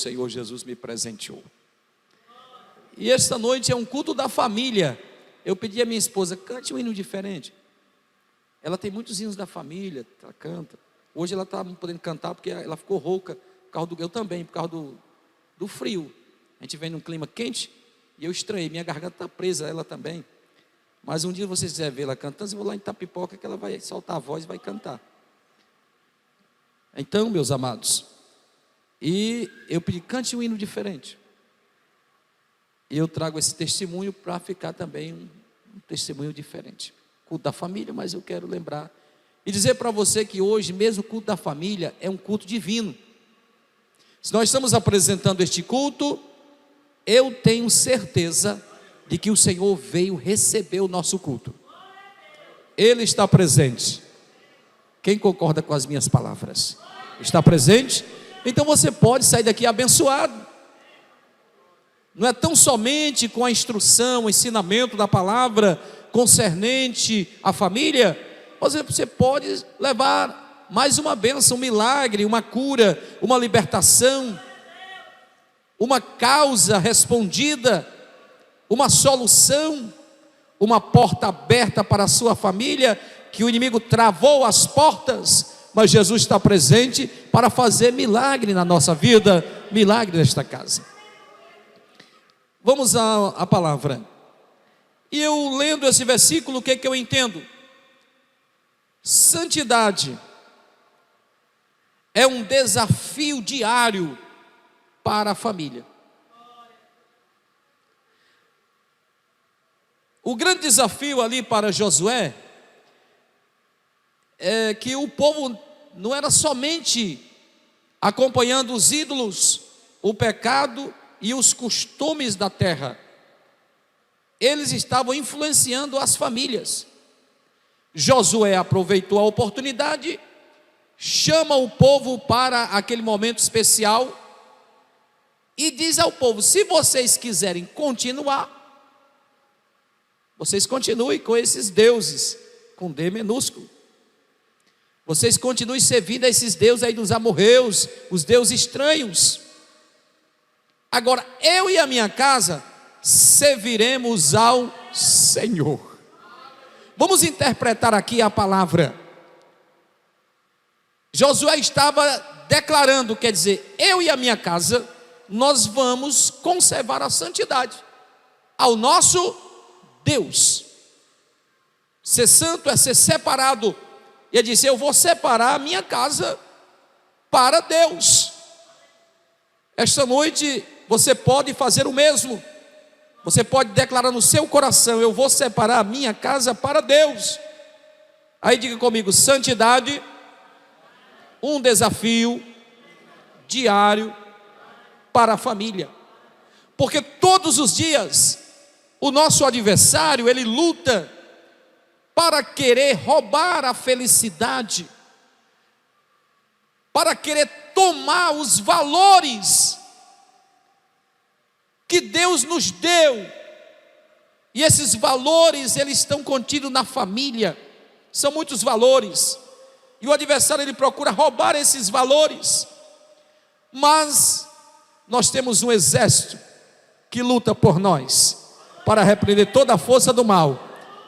Senhor Jesus me presenteou. E esta noite é um culto da família. Eu pedi à minha esposa, cante um hino diferente. Ela tem muitos hinos da família, ela canta. Hoje ela está podendo cantar porque ela ficou rouca, por causa eu também, por causa do frio. A gente vem num clima quente e eu estranhei, minha garganta está presa, ela também. Mas um dia vocês quiserem ver ela cantando, eu vou lá em Itapipoca que ela vai soltar a voz e vai cantar. Então, meus amados, e eu pedi, cante um hino diferente. E eu trago esse testemunho para ficar também um testemunho diferente. Culto da família, mas eu quero lembrar e dizer para você que hoje, mesmo o culto da família, é um culto divino. Se nós estamos apresentando este culto, eu tenho certeza de que o Senhor veio receber o nosso culto. Ele está presente. Quem concorda com as minhas palavras? Está presente? Então você pode sair daqui abençoado. Não é tão somente com a instrução, o ensinamento da palavra concernente à família, mas você pode levar mais uma bênção, um milagre, uma cura, uma libertação, uma causa respondida, uma solução, uma porta aberta para a sua família, que o inimigo travou as portas, mas Jesus está presente para fazer milagre na nossa vida, milagre nesta casa. Vamos à palavra. E eu lendo esse versículo, o que eu entendo? Santidade é um desafio diário para a família. O grande desafio ali para Josué é que o povo não era somente acompanhando os ídolos, o pecado e os costumes da terra. Eles estavam influenciando as famílias. Josué aproveitou a oportunidade, chama o povo para aquele momento especial e diz ao povo: se vocês quiserem continuar, vocês continuem com esses deuses, com D minúsculo. Vocês continuem servindo a esses deuses aí dos amorreus, os deuses estranhos. Agora, eu e a minha casa serviremos ao Senhor. Vamos interpretar aqui a palavra. Josué estava declarando, quer dizer, eu e a minha casa, nós vamos conservar a santidade ao nosso Deus. Ser santo é ser separado. E ele disse: eu vou separar a minha casa para Deus. Esta noite você pode fazer o mesmo. Você pode declarar no seu coração: eu vou separar a minha casa para Deus. Aí diga comigo: santidade, um desafio diário para a família. Porque todos os dias o nosso adversário, ele luta para querer roubar a felicidade, para querer tomar os valores que Deus nos deu. E esses valores, eles estão contidos na família. São muitos valores. E o adversário, ele procura roubar esses valores. Mas nós temos um exército que luta por nós, para repreender toda a força do mal.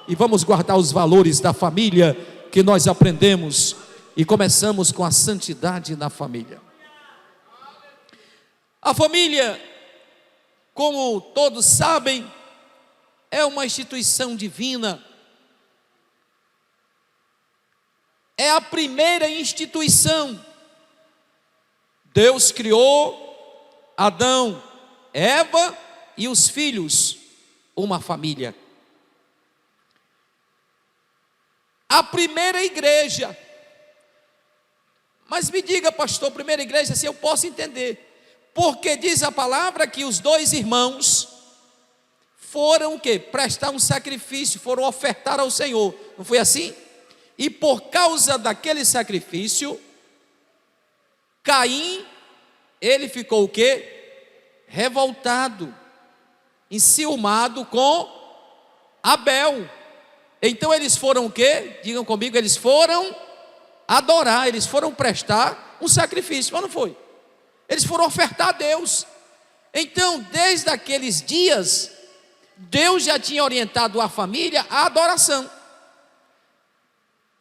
E vamos guardar os valores da família que nós aprendemos. E começamos com a santidade na família. A família, como todos sabem, é uma instituição divina. É a primeira instituição. Deus criou Adão, Eva e os filhos, uma família. A primeira igreja. Mas me diga, pastor, primeira igreja, se eu posso entender. Porque diz a palavra que os dois irmãos foram o quê? Prestar um sacrifício, foram ofertar ao Senhor. Não foi assim? E por causa daquele sacrifício, Caim, ele ficou o quê? Revoltado, enciumado com Abel. Então eles foram o quê? Digam comigo, eles foram adorar, eles foram prestar um sacrifício, mas não foi? Eles foram ofertar a Deus. Então, desde aqueles dias, Deus já tinha orientado a família à adoração.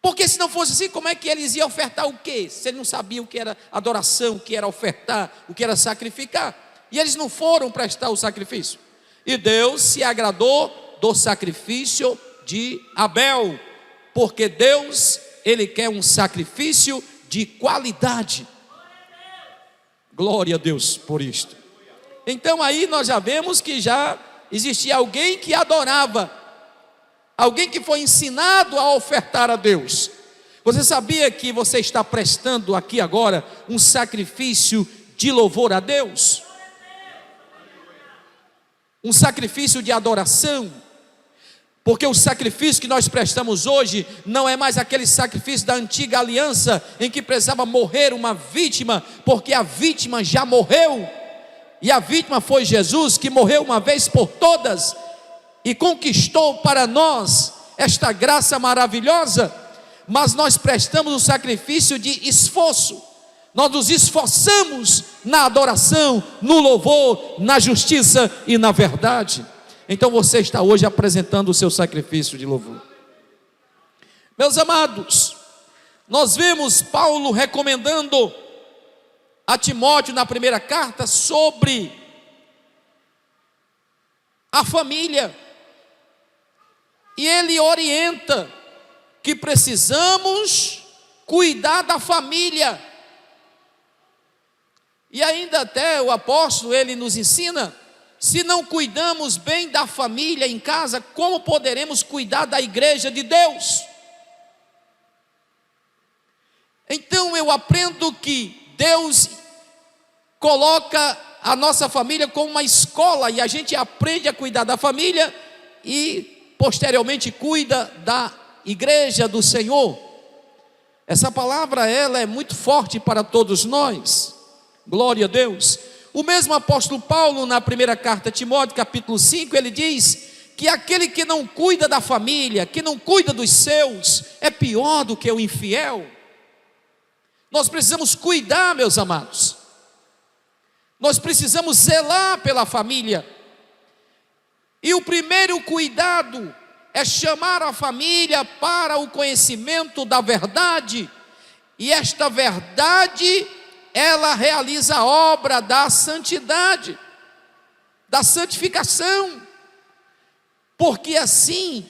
Porque se não fosse assim, como é que eles iam ofertar o quê? Se eles não sabiam o que era adoração, o que era ofertar, o que era sacrificar. E eles não foram prestar o sacrifício. E Deus se agradou do sacrifício de Abel. Porque Deus, Ele quer um sacrifício de qualidade. Glória a Deus por isto. Então aí nós já vemos que já existia alguém que adorava, alguém que foi ensinado a ofertar a Deus. Você sabia que você está prestando aqui agora um sacrifício de louvor a Deus? Um sacrifício de adoração? Porque o sacrifício que nós prestamos hoje não é mais aquele sacrifício da antiga aliança, em que precisava morrer uma vítima, porque a vítima já morreu, e a vítima foi Jesus, que morreu uma vez por todas, e conquistou para nós esta graça maravilhosa. Mas nós prestamos um sacrifício de esforço, nós nos esforçamos na adoração, no louvor, na justiça e na verdade. Então você está hoje apresentando o seu sacrifício de louvor. Meus amados, nós vemos Paulo recomendando a Timóteo na primeira carta sobre a família. E ele orienta que precisamos cuidar da família. E ainda até o apóstolo, ele nos ensina: se não cuidamos bem da família em casa, como poderemos cuidar da igreja de Deus? Então eu aprendo que Deus coloca a nossa família como uma escola, e a gente aprende a cuidar da família e posteriormente cuida da igreja do Senhor. Essa palavra, ela é muito forte para todos nós. Glória a Deus. O mesmo apóstolo Paulo, na primeira carta a Timóteo, capítulo 5, ele diz que aquele que não cuida da família, que não cuida dos seus, é pior do que o infiel. Nós precisamos cuidar, meus amados. Nós precisamos zelar pela família. E o primeiro cuidado é chamar a família para o conhecimento da verdade. E esta verdade, ela realiza a obra da santidade, da santificação. Porque assim,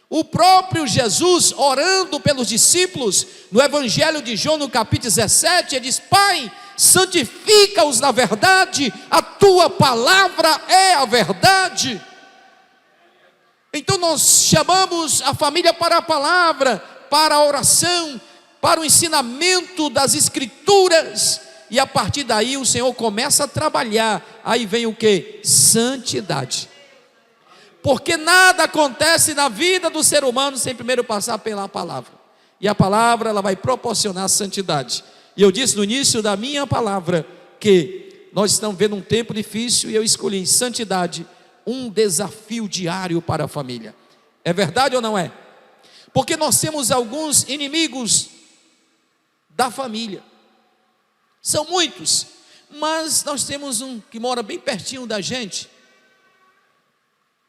o próprio Jesus, orando pelos discípulos, no Evangelho de João, no capítulo 17, ele diz: Pai, santifica-os na verdade, a tua palavra é a verdade. Então nós chamamos a família para a palavra, para a oração, para o ensinamento das escrituras, e a partir daí o Senhor começa a trabalhar. Aí vem o que? Santidade. Porque nada acontece na vida do ser humano sem primeiro passar pela palavra, e a palavra, ela vai proporcionar santidade. E eu disse no início da minha palavra que nós estamos vendo um tempo difícil, e eu escolhi santidade, um desafio diário para a família. É verdade ou não é? Porque nós temos alguns inimigos da família, são muitos, mas nós temos um que mora bem pertinho da gente,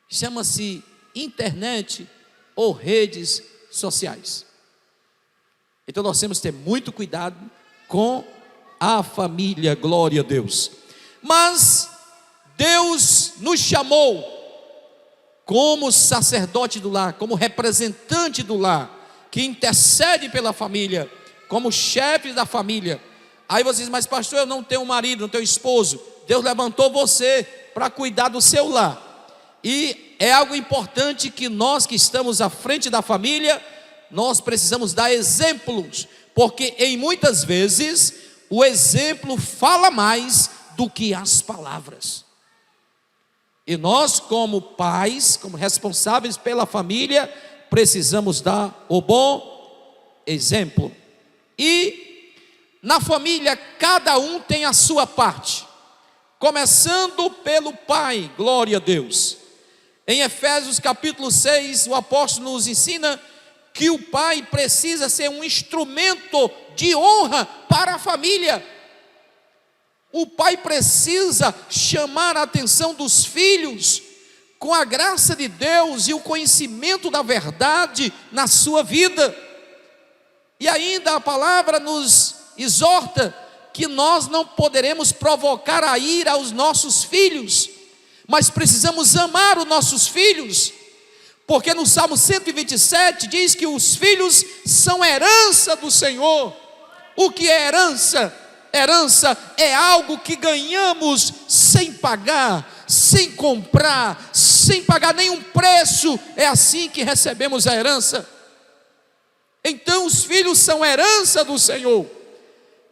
chama-se internet ou redes sociais. Então nós temos que ter muito cuidado com a família, glória a Deus. Mas Deus nos chamou como sacerdote do lar, como representante do lar, que intercede pela família, como chefe da família. Aí você diz: mas pastor, eu não tenho marido, não tenho esposo. Deus levantou você para cuidar do seu lar. E é algo importante que nós que estamos à frente da família, nós precisamos dar exemplos, porque em muitas vezes o exemplo fala mais do que as palavras. E nós, como pais, como responsáveis pela família, precisamos dar o bom exemplo. E na família cada um tem a sua parte, começando pelo pai, glória a Deus. Em Efésios capítulo 6, o apóstolo nos ensina que o pai precisa ser um instrumento de honra para a família. o pai precisa chamar a atenção dos filhos com a graça de Deus e o conhecimento da verdade na sua vida. E ainda a palavra nos exorta que nós não poderemos provocar a ira aos nossos filhos, mas precisamos amar os nossos filhos, porque no Salmo 127 diz que os filhos são herança do Senhor. O que é herança? Herança é algo que ganhamos sem pagar, sem comprar, sem pagar nenhum preço. É assim que recebemos a herança. Então os filhos são herança do Senhor.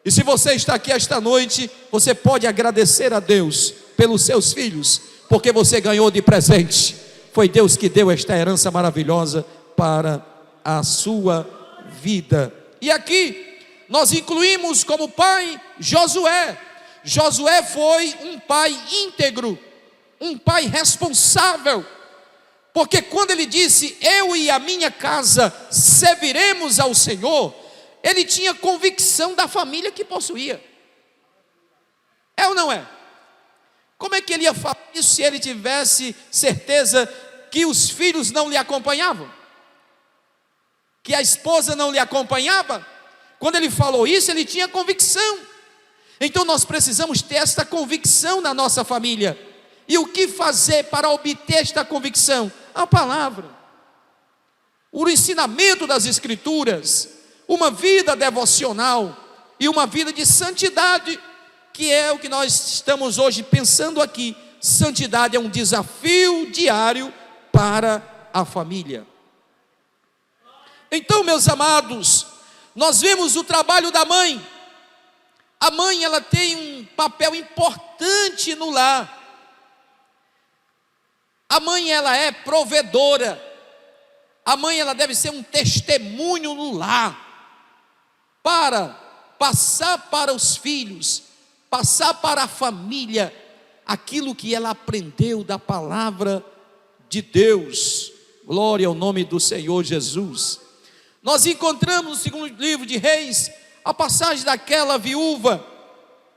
E se você está aqui esta noite, você pode agradecer a Deus pelos seus filhos, porque você ganhou de presente. Foi Deus que deu esta herança maravilhosa para a sua vida. E aqui nós incluímos como pai Josué. Josué foi um pai íntegro, um pai responsável, porque quando ele disse: eu e a minha casa serviremos ao Senhor, ele tinha convicção da família que possuía. É ou não é? Como é que ele ia falar isso se ele tivesse certeza que os filhos não lhe acompanhavam? Que a esposa não lhe acompanhava? Quando ele falou isso, ele tinha convicção. Então nós precisamos ter esta convicção na nossa família. E o que fazer para obter esta convicção? A palavra, o ensinamento das Escrituras, uma vida devocional e uma vida de santidade, que é o que nós estamos hoje pensando aqui. Santidade é um desafio diário para a família. Então, meus amados, nós vemos o trabalho da mãe. A mãe, ela tem um papel importante no lar. A mãe, ela é provedora. A mãe, ela deve ser um testemunho no lar, para passar para os filhos, passar para a família, aquilo que ela aprendeu da palavra de Deus. Glória ao nome do Senhor Jesus. Nós encontramos no segundo livro de Reis, a passagem daquela viúva,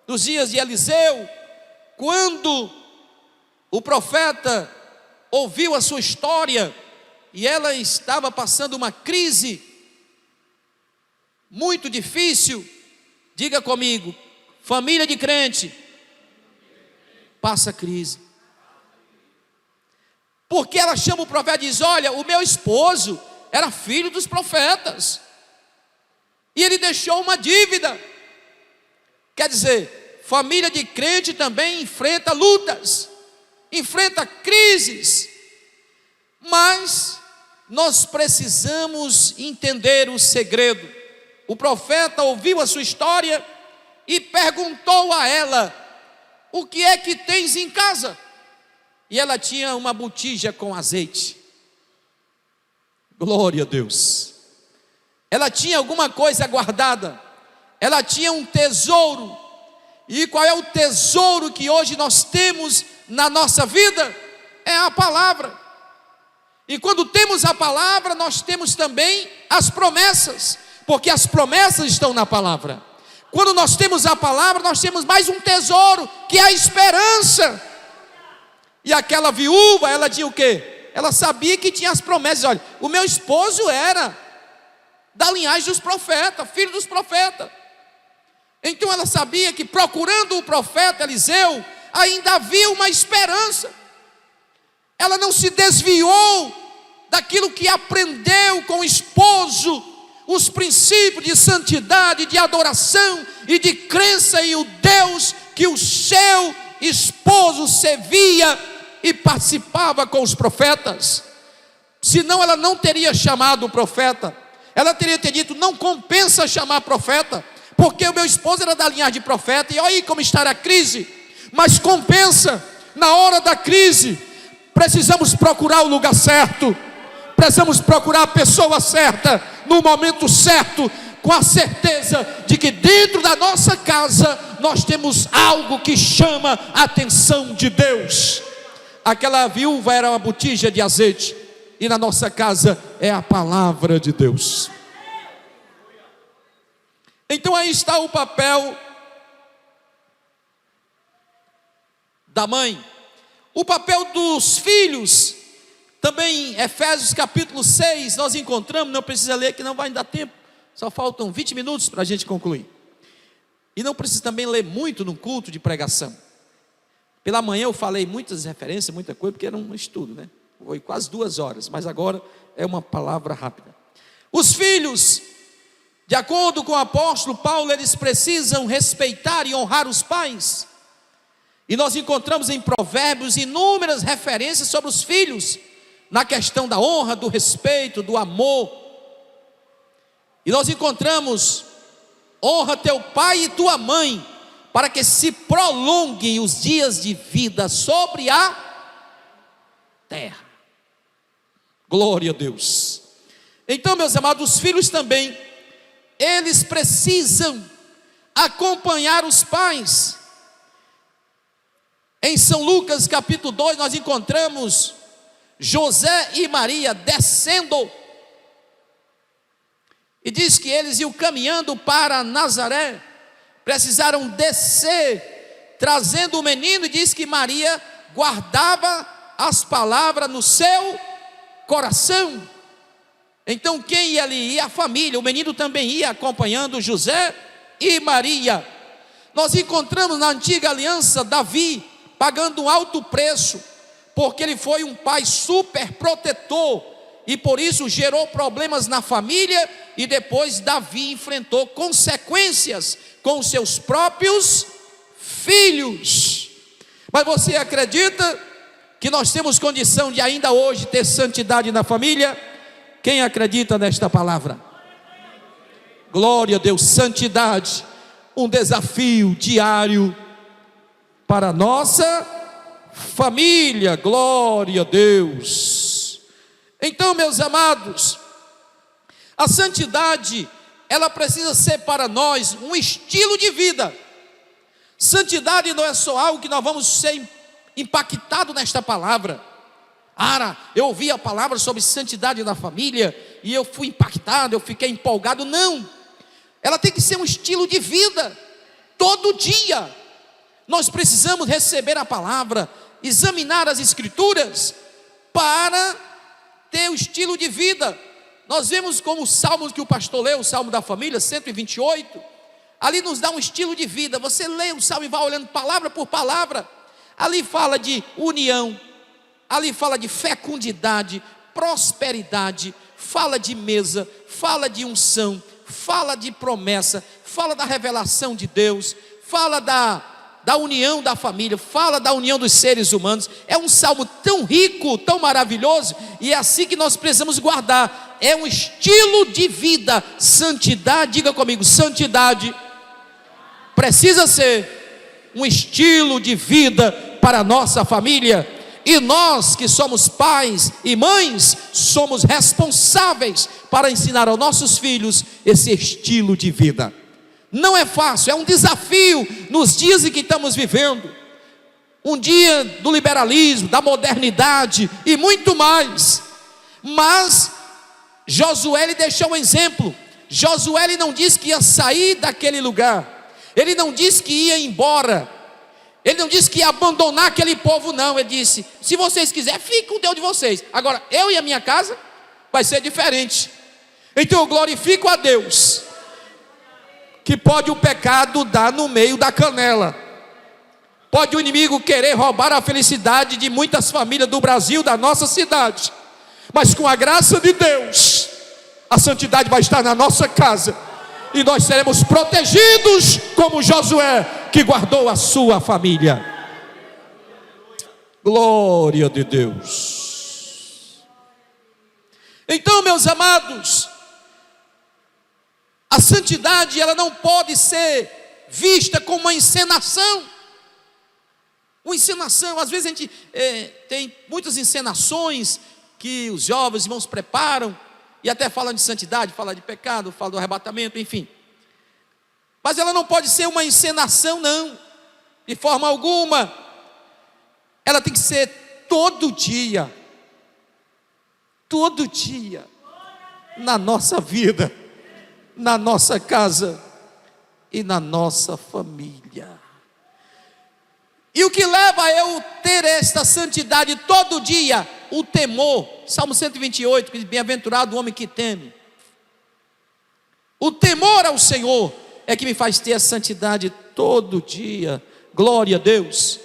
dos dias de Eliseu, quando o profeta ouviu a sua história, e ela estava passando uma crise muito difícil. Diga comigo: família de crente passa crise. Porque ela chama o profeta e diz: olha, o meu esposo era filho dos profetas, e ele deixou uma dívida. Quer dizer, família de crente também enfrenta lutas, enfrenta crises, mas nós precisamos entender o segredo. O profeta ouviu a sua história e perguntou a ela: o que é que tens em casa? E ela tinha uma botija com azeite. Glória a Deus. Ela tinha alguma coisa guardada, ela tinha um tesouro. E qual é o tesouro que hoje nós temos na nossa vida? É a palavra. E quando temos a palavra, nós temos também as promessas, porque as promessas estão na palavra. Quando nós temos a palavra, nós temos mais um tesouro, que é a esperança. E aquela viúva, ela tinha o quê? Ela sabia que tinha as promessas. Olha, o meu esposo era da linhagem dos profetas, filho dos profetas. Então ela sabia que procurando o profeta Eliseu, ainda havia uma esperança. Ela não se desviou daquilo que aprendeu com o esposo, os princípios de santidade, de adoração e de crença em o Deus que o seu esposo servia e participava com os profetas. Senão ela não teria chamado o profeta. Ela teria dito: não compensa chamar profeta, porque o meu esposo era da linhagem de profeta, e olha aí como está a crise. Mas compensa. Na hora da crise, precisamos procurar o lugar certo, precisamos procurar a pessoa certa, no momento certo, com a certeza de que dentro da nossa casa nós temos algo que chama a atenção de Deus. Aquela viúva era uma botija de azeite, e na nossa casa é a palavra de Deus. Então aí está o papel da mãe. O papel dos filhos, também em Efésios capítulo 6, nós encontramos, não precisa ler que não vai dar tempo, só faltam 20 minutos para a gente concluir. E não precisa também ler muito no culto de pregação. Pela manhã eu falei muitas referências, muita coisa, porque era um estudo, né? Foi quase 2 horas, mas agora é uma palavra rápida. Os filhos, de acordo com o apóstolo Paulo, eles precisam respeitar e honrar os pais. E nós encontramos em Provérbios inúmeras referências sobre os filhos, na questão da honra, do respeito, do amor. E nós encontramos: honra teu pai e tua mãe, para que se prolonguem os dias de vida sobre a terra. Glória a Deus. Então, meus amados, os filhos também, eles precisam acompanhar os pais. Em São Lucas capítulo 2 nós encontramos José e Maria descendo, e diz que eles iam caminhando para Nazaré, precisaram descer, trazendo o menino, e diz que Maria guardava as palavras no seu coração. Então quem ia ali? Ia a família, o menino também ia acompanhando José e Maria. Nós encontramos na antiga aliança Davi pagando um alto preço, porque ele foi um pai super protetor, e por isso gerou problemas na família, e depois Davi enfrentou consequências com os seus próprios filhos. Mas você acredita que nós temos condição de ainda hoje ter santidade na família? Quem acredita nesta palavra? Glória a Deus. Santidade, um desafio diário para a nossa família. Glória a Deus. Então, meus amados, a santidade, ela precisa ser para nós um estilo de vida. Santidade não é só algo que nós vamos ser impactados nesta palavra. Eu ouvi a palavra sobre santidade na família e eu fui impactado, eu fiquei empolgado. Não, ela tem que ser um estilo de vida. Todo dia nós precisamos receber a palavra, examinar as escrituras para ter o estilo de vida. Nós vemos como o salmo que o pastor leu, o salmo da família 128, ali nos dá um estilo de vida. Você lê o salmo e vai olhando palavra por palavra. Ali fala de união, ali fala de fecundidade, prosperidade, fala de mesa, fala de unção, fala de promessa, fala da revelação de Deus, fala da união da família, fala da união dos seres humanos. É um salmo tão rico, tão maravilhoso, e é assim que nós precisamos guardar. É um estilo de vida. Santidade, diga comigo, santidade precisa ser um estilo de vida para a nossa família. E nós que somos pais e mães, somos responsáveis para ensinar aos nossos filhos esse estilo de vida. Não é fácil, é um desafio nos dias em que estamos vivendo. Um dia do liberalismo, da modernidade e muito mais. Mas Josué, ele deixou um exemplo. Josué, ele não disse que ia sair daquele lugar, ele não disse que ia embora, ele não disse que ia abandonar aquele povo, não. Ele disse: se vocês quiserem, fiquem com o Deus de vocês, agora eu e a minha casa vai ser diferente. Então eu glorifico a Deus, que pode o pecado dar no meio da canela, pode o inimigo querer roubar a felicidade de muitas famílias do Brasil, da nossa cidade, mas com a graça de Deus, a santidade vai estar na nossa casa, e nós seremos protegidos como Josué, que guardou a sua família. Glória de Deus. Então, meus amados, a santidade, ela não pode ser vista como uma encenação. Uma encenação, às vezes a gente tem muitas encenações que os jovens irmãos preparam, e até falam de santidade, falam de pecado, falam do arrebatamento, enfim. Mas ela não pode ser uma encenação, não, de forma alguma. Ela tem que ser todo dia, na nossa vida, na nossa casa e na nossa família. E o que leva a eu ter esta santidade todo dia? O temor. Salmo 128, que diz: bem-aventurado o homem que teme. O temor ao Senhor é que me faz ter a santidade todo dia. Glória a Deus.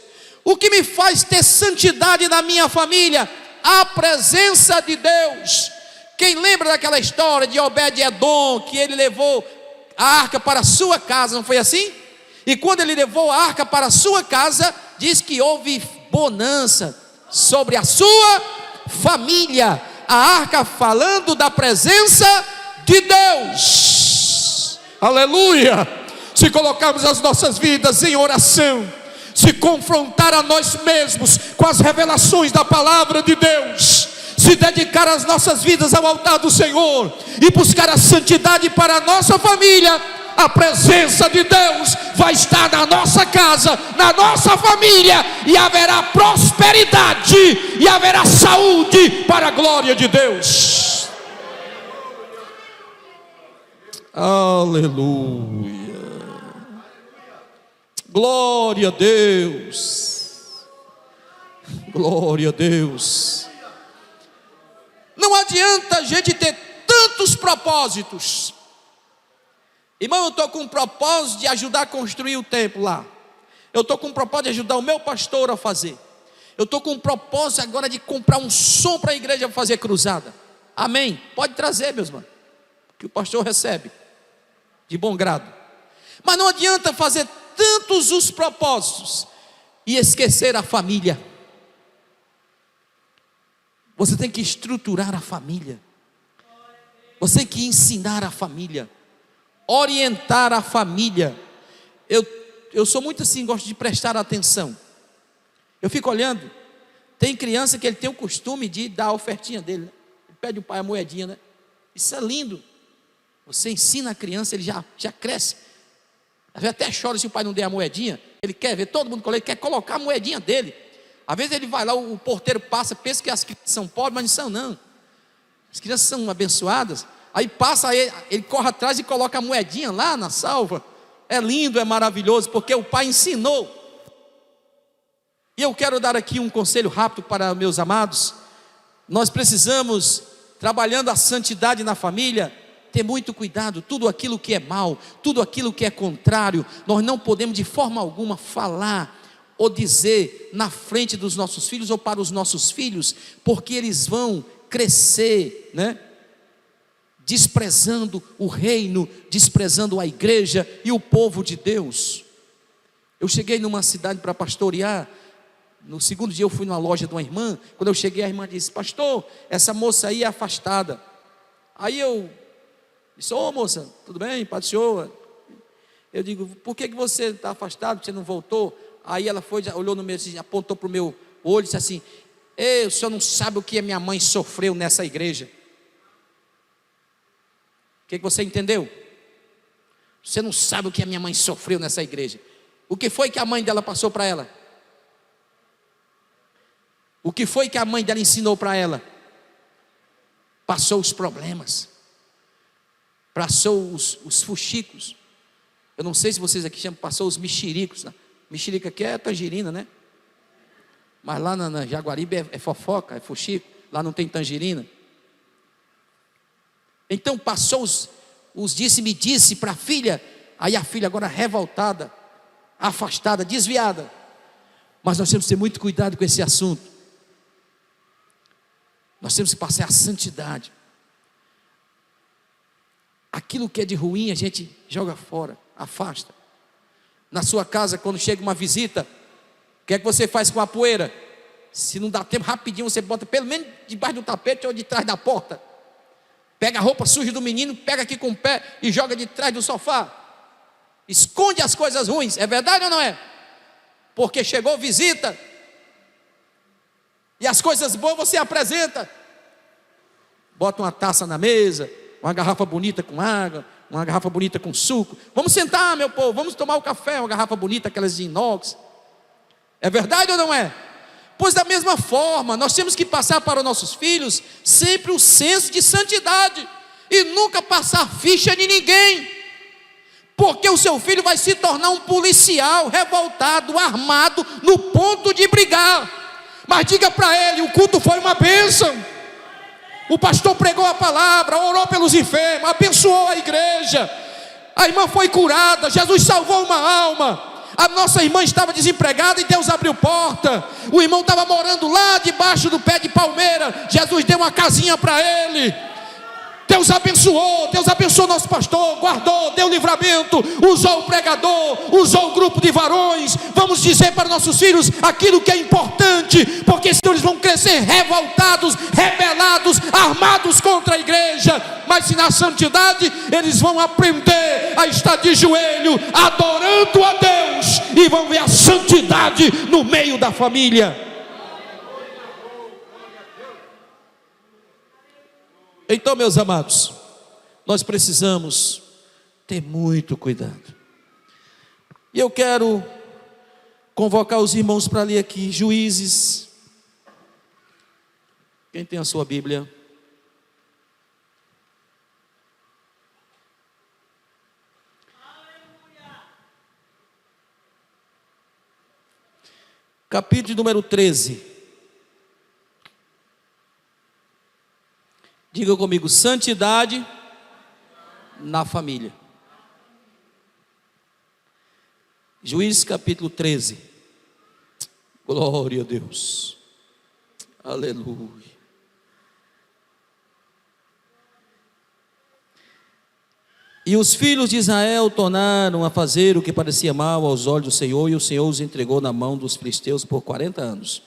O que me faz ter santidade na minha família? A presença de Deus. Quem lembra daquela história de Obed-Edom, que ele levou a arca para a sua casa, não foi assim? E quando ele levou a arca para a sua casa, diz que houve bonança sobre a sua família. A arca falando da presença de Deus. Aleluia! Se colocarmos as nossas vidas em oração, se confrontar a nós mesmos com as revelações da palavra de Deus, se dedicar as nossas vidas ao altar do Senhor e buscar a santidade para a nossa família, a presença de Deus vai estar na nossa casa, na nossa família, e haverá prosperidade e haverá saúde para a glória de Deus. Aleluia. Glória a Deus. Glória a Deus. Não adianta a gente ter tantos propósitos. Irmão, eu estou com um propósito de ajudar a construir o templo lá. Eu estou com um propósito de ajudar o meu pastor a fazer. Eu estou com um propósito agora de comprar um som para a igreja fazer cruzada. Amém? Pode trazer, meus irmãos, que o pastor recebe de bom grado. Mas não adianta fazer tantos os propósitos e esquecer a família. Você tem que estruturar a família. Você tem que ensinar a família, orientar a família. Eu sou muito assim, gosto de prestar atenção. Eu fico olhando. Tem criança que ele tem o costume de dar a ofertinha dele, né? Ele pede o pai a moedinha, né? Isso é lindo. Você ensina a criança, ele já cresce. Às vezes até chora se o pai não der a moedinha. Ele quer ver todo mundo, ele quer colocar a moedinha dele. Às vezes ele vai lá, o porteiro passa, pensa que as crianças são pobres, mas não são não. As crianças são abençoadas. Aí passa, ele corre atrás e coloca a moedinha lá na salva. É lindo, é maravilhoso, porque o pai ensinou. E eu quero dar aqui um conselho rápido para meus amados. Nós precisamos, trabalhando a santidade na família, ter muito cuidado. Tudo aquilo que é mal, tudo aquilo que é contrário, nós não podemos de forma alguma falar ou dizer na frente dos nossos filhos ou para os nossos filhos, porque eles vão crescer, né? Desprezando o reino, desprezando a igreja e o povo de Deus. Eu cheguei numa cidade para pastorear. No segundo dia eu fui numa loja de uma irmã. Quando eu cheguei, a irmã disse: pastor, essa moça aí é afastada. Aí eu disse: ô moça, tudo bem? Paz do Senhor. Eu digo: por que você está afastado? Você não voltou? Aí ela foi, olhou no meu, apontou para o meu olho e disse assim: ei, o senhor não sabe o que a minha mãe sofreu nessa igreja. O que você entendeu? Você não sabe o que a minha mãe sofreu nessa igreja. O que foi que a mãe dela passou para ela? O que foi que a mãe dela ensinou para ela? Passou os problemas, passou os fuxicos. Eu não sei se vocês aqui chamam, passou os mexericos, né? Mexerica aqui é tangerina, né? Mas lá na Jaguaribe é fofoca, é fuxico. Lá não tem tangerina. Então passou os disse-me-disse para a filha. Aí a filha agora revoltada, afastada, desviada. Mas nós temos que ter muito cuidado com esse assunto. Nós temos que passar a santidade. Aquilo que é de ruim a gente joga fora, afasta. Na sua casa, quando chega uma visita, o que é que você faz com a poeira? Se não dá tempo, rapidinho você bota pelo menos debaixo do tapete ou de trás da porta. Pega a roupa suja do menino, pega aqui com o pé e joga de trás do sofá. Esconde as coisas ruins, é verdade ou não é? Porque chegou visita e as coisas boas você apresenta. Bota uma taça na mesa, uma garrafa bonita com água, uma garrafa bonita com suco. Vamos sentar, meu povo, vamos tomar o café, uma garrafa bonita, aquelas de inox. É verdade ou não é? Pois da mesma forma, nós temos que passar para os nossos filhos sempre o senso de santidade e nunca passar ficha de ninguém. porque o seu filho vai se tornar um policial revoltado, armado, no ponto de brigar. Mas diga para ele: o culto foi uma bênção. O pastor pregou a palavra, orou pelos enfermos, abençoou a igreja, a irmã foi curada, Jesus salvou uma alma. A nossa irmã estava desempregada e Deus abriu porta. O irmão estava morando lá debaixo do pé de palmeira, Jesus deu uma casinha para ele. Deus abençoou nosso pastor, guardou, deu livramento, usou o pregador, usou o grupo de varões. Vamos dizer para nossos filhos aquilo que é importante, porque senão eles vão crescer revoltados, rebelados, armados contra a igreja. Mas se na santidade eles vão aprender a estar de joelho, adorando a Deus, e vão ver a santidade no meio da família. Então, meus amados, nós precisamos ter muito cuidado. E eu quero convocar os irmãos para ler aqui Juízes. Quem tem a sua Bíblia? Capítulo número 13. Diga comigo: santidade na família. Juízes capítulo 13. Glória a Deus. Aleluia. E os filhos de Israel tornaram a fazer o que parecia mal aos olhos do Senhor, e o Senhor os entregou na mão dos filisteus por 40 anos.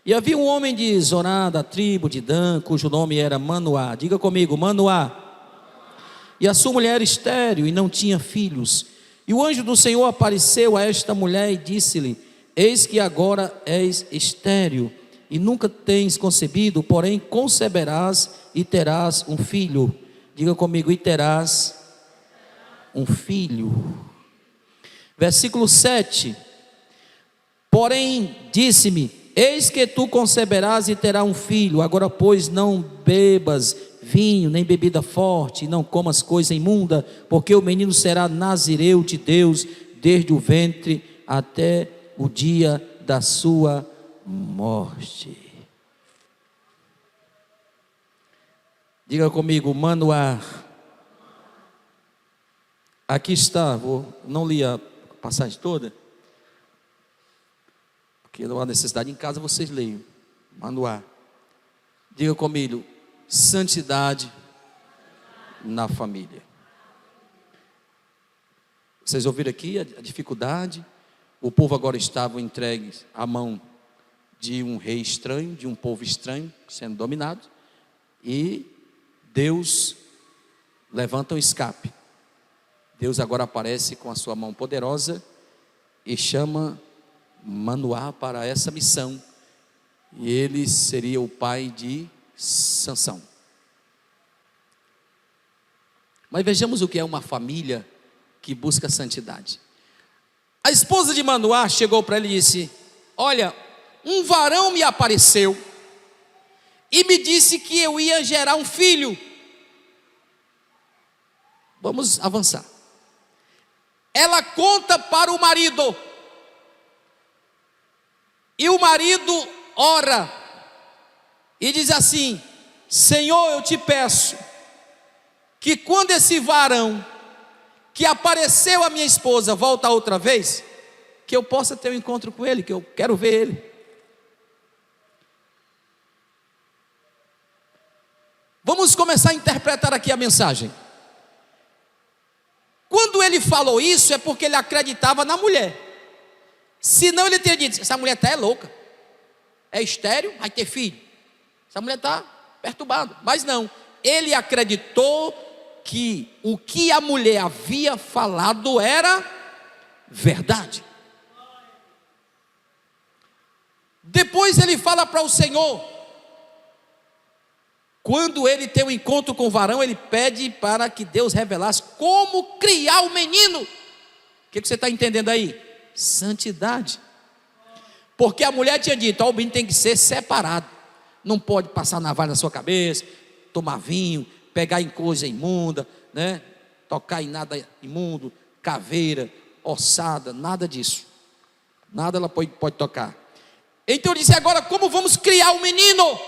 E havia um homem de Zorá, da tribo de Dan, cujo nome era Manoá. Diga comigo: Manoá. E a sua mulher era estéril e não tinha filhos. E o anjo do Senhor apareceu a esta mulher e disse-lhe: eis que agora és estéril e nunca tens concebido, porém conceberás e terás um filho. Diga comigo: e terás um filho. Versículo 7. Porém disse-me: eis que tu conceberás e terás um filho. Agora, pois, não bebas vinho, nem bebida forte, não comas coisa imunda, porque o menino será nazireu de Deus, desde o ventre até o dia da sua morte. Diga comigo: Manoá. Aqui está, não li a passagem toda, porque não há necessidade, em casa vocês leiam. Manoá. Diga comigo: santidade na família. Vocês ouviram aqui a dificuldade? O povo agora estava entregue à mão de um rei estranho, de um povo estranho, sendo dominado, e Deus levanta um escape. Deus agora aparece com a sua mão poderosa e chama Manoá para essa missão, e ele seria o pai de Sansão. Mas vejamos o que é uma família que busca santidade. A esposa de Manoá chegou para ele e disse: olha, um varão me apareceu e me disse que eu ia gerar um filho. Vamos avançar. Ela conta para o marido, e o marido ora e diz assim: Senhor, eu te peço que quando esse varão que apareceu a minha esposa volta outra vez, que eu possa ter um encontro com ele, que eu quero ver ele. Vamos começar a interpretar aqui a mensagem. Quando ele falou isso, é porque ele acreditava na mulher. Senão ele teria dito: essa mulher é louca, é estéril, vai ter filho, essa mulher está perturbada. Mas não, ele acreditou que o que a mulher havia falado era verdade. Depois ele fala para o Senhor. Quando ele tem um encontro com o varão, ele pede para que Deus revelasse como criar o menino. O que você está entendendo aí? Santidade. Porque a mulher tinha dito: o menino tem que ser separado, não pode passar navalha na sua cabeça, tomar vinho, pegar em coisa imunda, né? Tocar em nada imundo, caveira, ossada, nada disso. Nada ela pode tocar. Então ele disse: agora como vamos criar um menino?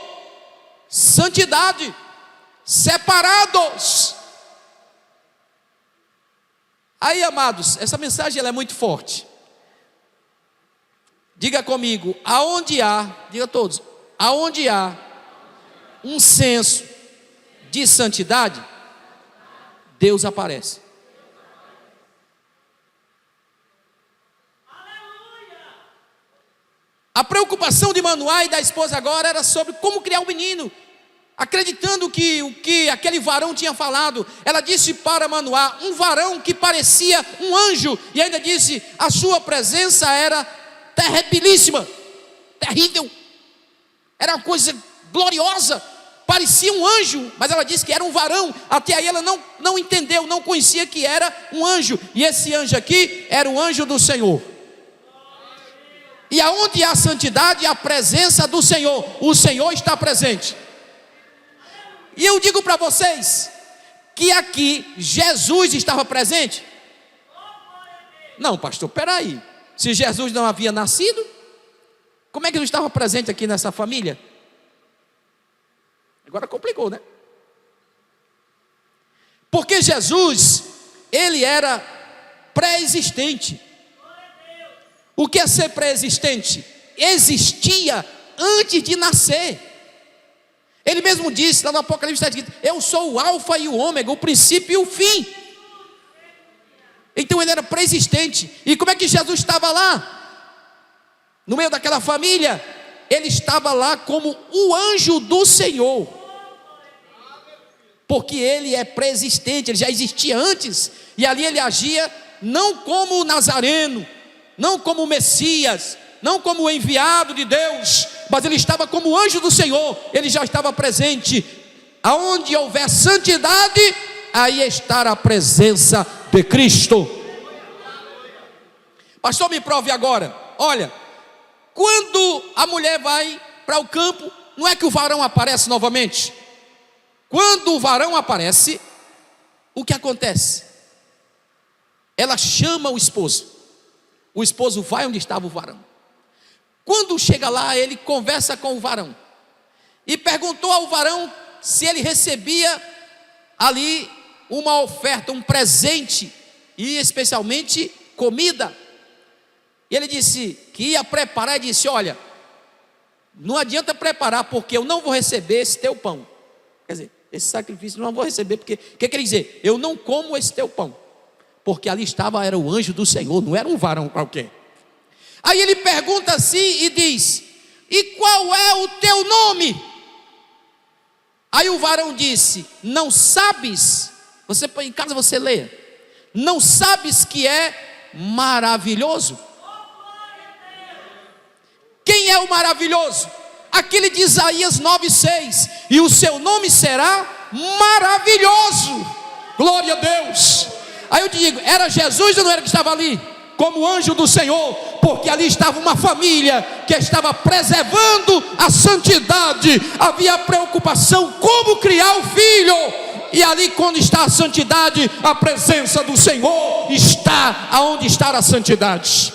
Santidade, separados. Aí, amados, essa mensagem ela é muito forte. Diga comigo, aonde há, diga todos, aonde há um senso de santidade, Deus aparece. A preocupação de Manoá e da esposa agora era sobre como criar um menino, acreditando que o que aquele varão tinha falado. Ela disse para Manoá, um varão que parecia um anjo, e ainda disse, a sua presença era terribilíssima, terrível, era uma coisa gloriosa, parecia um anjo, mas ela disse que era um varão. Até aí ela não entendeu, não conhecia que era um anjo, e esse anjo aqui era o anjo do Senhor. E aonde há santidade, a presença do Senhor, o Senhor está presente. E eu digo para vocês, que aqui Jesus estava presente. Não, pastor, peraí, se Jesus não havia nascido, como é que ele estava presente aqui nessa família? Agora complicou, né? Porque Jesus, ele era pré-existente. O que é ser pré-existente? Existia antes de nascer. Ele mesmo disse lá no Apocalipse, está escrito, eu sou o alfa e o ômega, o princípio e o fim. Então ele era pré-existente. E como é que Jesus estava lá? No meio daquela família, ele estava lá como o anjo do Senhor. Porque ele é pré-existente, ele já existia antes. E ali ele agia não como o Nazareno, não como o Messias, não como o enviado de Deus, mas ele estava como anjo do Senhor. Ele já estava presente. Aonde houver santidade, aí está a presença de Cristo. Pastor, me prove agora. Olha, quando a mulher vai para o campo, não é que o varão aparece novamente? Quando o varão aparece, o que acontece? Ela chama o esposo vai onde estava o varão. Quando chega lá, ele conversa com o varão e perguntou ao varão se ele recebia ali uma oferta, um presente, e especialmente comida. E ele disse que ia preparar, e disse, olha, não adianta preparar, porque eu não vou receber esse teu pão. Quer dizer, esse sacrifício eu não vou receber, porque, o que quer dizer? Eu não como esse teu pão. Porque ali estava, era o anjo do Senhor, não era um varão qualquer. Aí ele pergunta assim e diz, e qual é o teu nome? Aí o varão disse, não sabes, você em casa você leia, não sabes que é maravilhoso? Quem é o maravilhoso? Aquele de Isaías 9:6, e o seu nome será maravilhoso. Glória a Deus. Aí eu te digo, era Jesus ou não era que estava ali? Como anjo do Senhor, porque ali estava uma família que estava preservando a santidade. Havia a preocupação como criar o filho. E ali, quando está a santidade, a presença do Senhor está aonde está a santidade.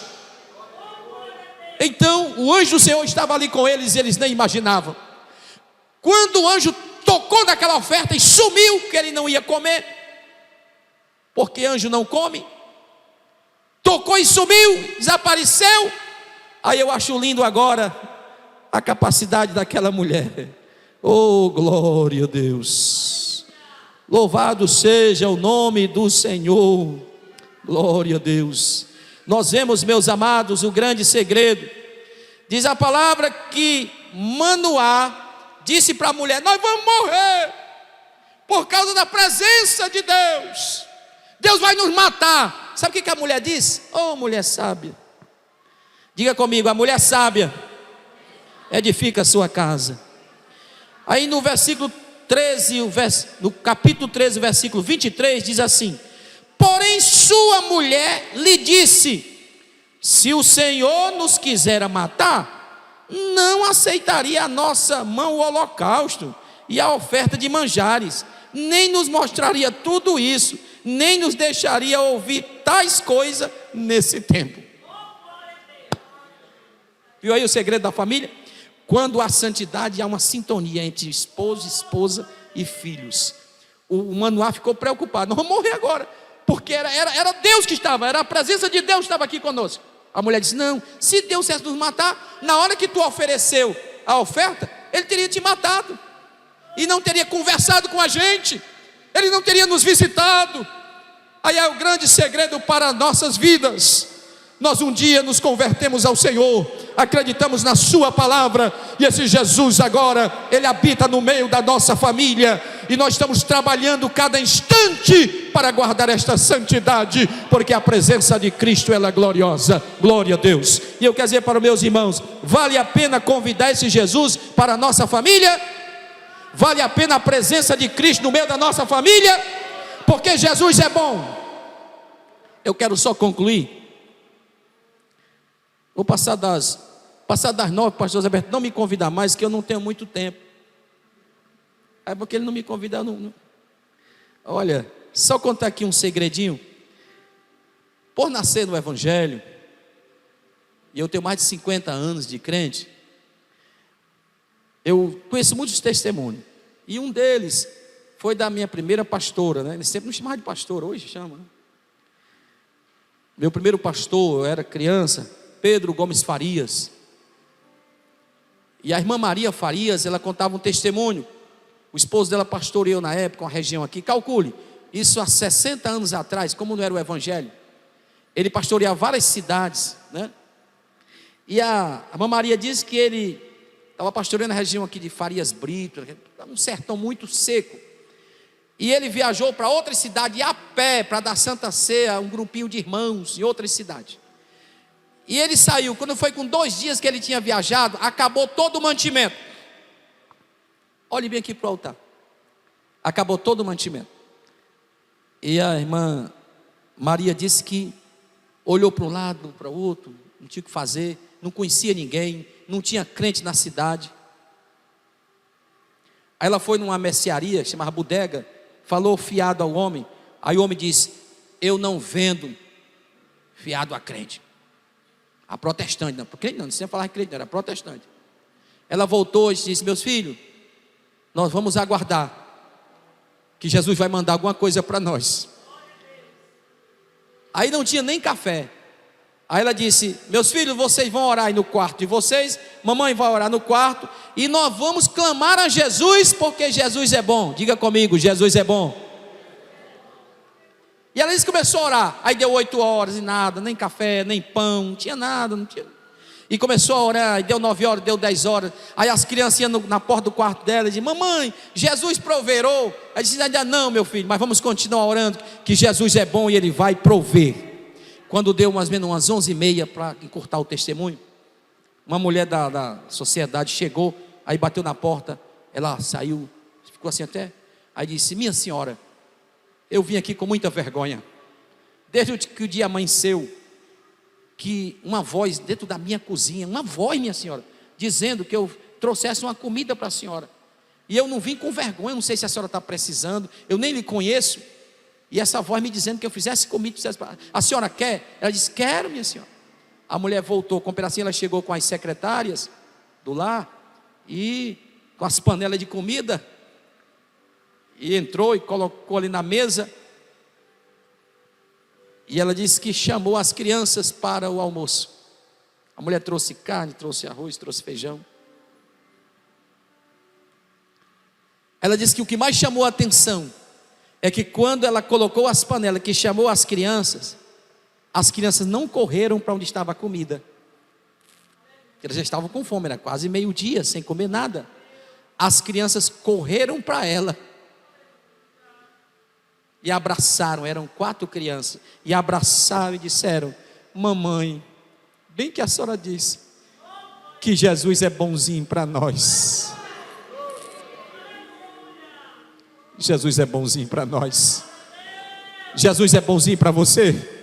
Então o anjo do Senhor estava ali com eles, e eles nem imaginavam. Quando o anjo tocou naquela oferta e sumiu, que ele não ia comer, porque anjo não come, tocou e sumiu, desapareceu. Aí eu acho lindo agora a capacidade daquela mulher. Oh, glória a Deus, louvado seja o nome do Senhor, glória a Deus. Nós vemos, meus amados, o grande segredo. Diz a palavra que Manoá disse para a mulher, nós vamos morrer, por causa da presença de Deus. Deus vai nos matar. Sabe o que a mulher disse? Oh, mulher sábia. Diga comigo, a mulher sábia edifica a sua casa. Aí no versículo 13, no capítulo 13, versículo 23, diz assim, porém sua mulher lhe disse, se o Senhor nos quiser matar, não aceitaria a nossa mão o holocausto e a oferta de manjares, nem nos mostraria tudo isso, nem nos deixaria ouvir tais coisas nesse tempo. Viu aí o segredo da família? Quando há santidade, há uma sintonia entre esposo, esposa e filhos. O Manoá ficou preocupado, nós vamos morrer agora, porque era Deus que estava, era a presença de Deus que estava aqui conosco. A mulher disse: não, se Deus quisesse nos matar, na hora que tu ofereceu a oferta, Ele teria te matado, e não teria conversado com a gente, Ele não teria nos visitado. Aí é o grande segredo para nossas vidas. Nós um dia nos convertemos ao Senhor, acreditamos na sua palavra, e esse Jesus agora, Ele habita no meio da nossa família, e nós estamos trabalhando cada instante para guardar esta santidade, porque a presença de Cristo ela é gloriosa. Glória a Deus. E eu quero dizer para os meus irmãos, vale a pena convidar esse Jesus para a nossa família? Vale a pena a presença de Cristo no meio da nossa família? Porque Jesus é bom. Eu quero só concluir. Vou passar das 9, pastor Zé Berto, não me convidar mais, que eu não tenho muito tempo. É porque ele não me convida, não. Olha, só contar aqui um segredinho. Por nascer no Evangelho, e eu tenho mais de 50 anos de crente, eu conheço muitos testemunhos. E um deles foi da minha primeira pastora, né? Ele sempre me chamava de pastor, hoje chama, né? Meu primeiro pastor, eu era criança, Pedro Gomes Farias. E a irmã Maria Farias, ela contava um testemunho. O esposo dela pastoreou na época uma região aqui. Calcule, isso há 60 anos atrás, como não era o Evangelho. Ele pastoreava várias cidades, né? E a irmã Maria disse que ele estava pastoreando na região aqui de Farias Brito, um sertão muito seco. E ele viajou para outra cidade a pé para dar Santa Ceia a um grupinho de irmãos em outra cidade. E ele saiu, quando foi com 2 dias que ele tinha viajado, acabou todo o mantimento. Olhe bem aqui para o altar. Acabou todo o mantimento. E a irmã Maria disse que olhou para um lado, para o outro, não tinha o que fazer, não conhecia ninguém, não tinha crente na cidade. Aí ela foi numa mercearia, chamava bodega, falou fiado ao homem. Aí o homem disse: eu não vendo fiado a crente. A protestante, não, crente não sei falar crente, não, era protestante. Ela voltou e disse: meus filhos, nós vamos aguardar que Jesus vai mandar alguma coisa para nós. Aí não tinha nem café. Aí ela disse: meus filhos, vocês vão orar aí no quarto de vocês, mamãe vai orar no quarto, e nós vamos clamar a Jesus, porque Jesus é bom. Diga comigo: Jesus é bom. E ela disse que começou a orar. Aí deu 8 horas e nada, nem café, nem pão, não tinha nada, não tinha. E começou a orar, e deu 9 horas, deu 10 horas. Aí as crianças iam na porta do quarto dela e diziam: mamãe, Jesus proverou. Aí disse: ainda não, meu filho, mas vamos continuar orando, que Jesus é bom e Ele vai prover. Quando deu mais ou menos umas 11h30 para encurtar o testemunho, uma mulher da sociedade chegou, aí bateu na porta, ela saiu, ficou assim até, aí disse: minha senhora, eu vim aqui com muita vergonha, desde que o dia amanheceu, que uma voz dentro da minha cozinha, uma voz, minha senhora, dizendo que eu trouxesse uma comida para a senhora, e eu não vim com vergonha, não sei se a senhora está precisando, eu nem lhe conheço, e essa voz me dizendo que eu fizesse comida, a senhora quer? Ela disse: quero, minha senhora. A mulher voltou com um pedacinho, ela chegou com as secretárias do lar, e com as panelas de comida, e entrou e colocou ali na mesa, e ela disse que chamou as crianças para o almoço. A mulher trouxe carne, trouxe arroz, trouxe feijão. Ela disse que o que mais chamou a atenção é que quando ela colocou as panelas, que chamou as crianças não correram para onde estava a comida. Elas já estavam com fome, era quase meio-dia, sem comer nada. As crianças correram para ela e abraçaram, eram 4 crianças, e abraçaram e disseram: mamãe, bem que a senhora disse, que Jesus é bonzinho para nós. Jesus é bonzinho para nós. Jesus é bonzinho para você.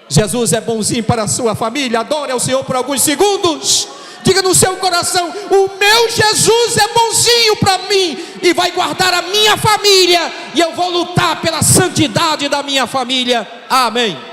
Jesus é bonzinho para a sua família. Adore ao Senhor por alguns segundos. diga no seu coração: o meu Jesus é bonzinho para mim e vai guardar a minha família, e eu vou lutar pela santidade da minha família. Amém.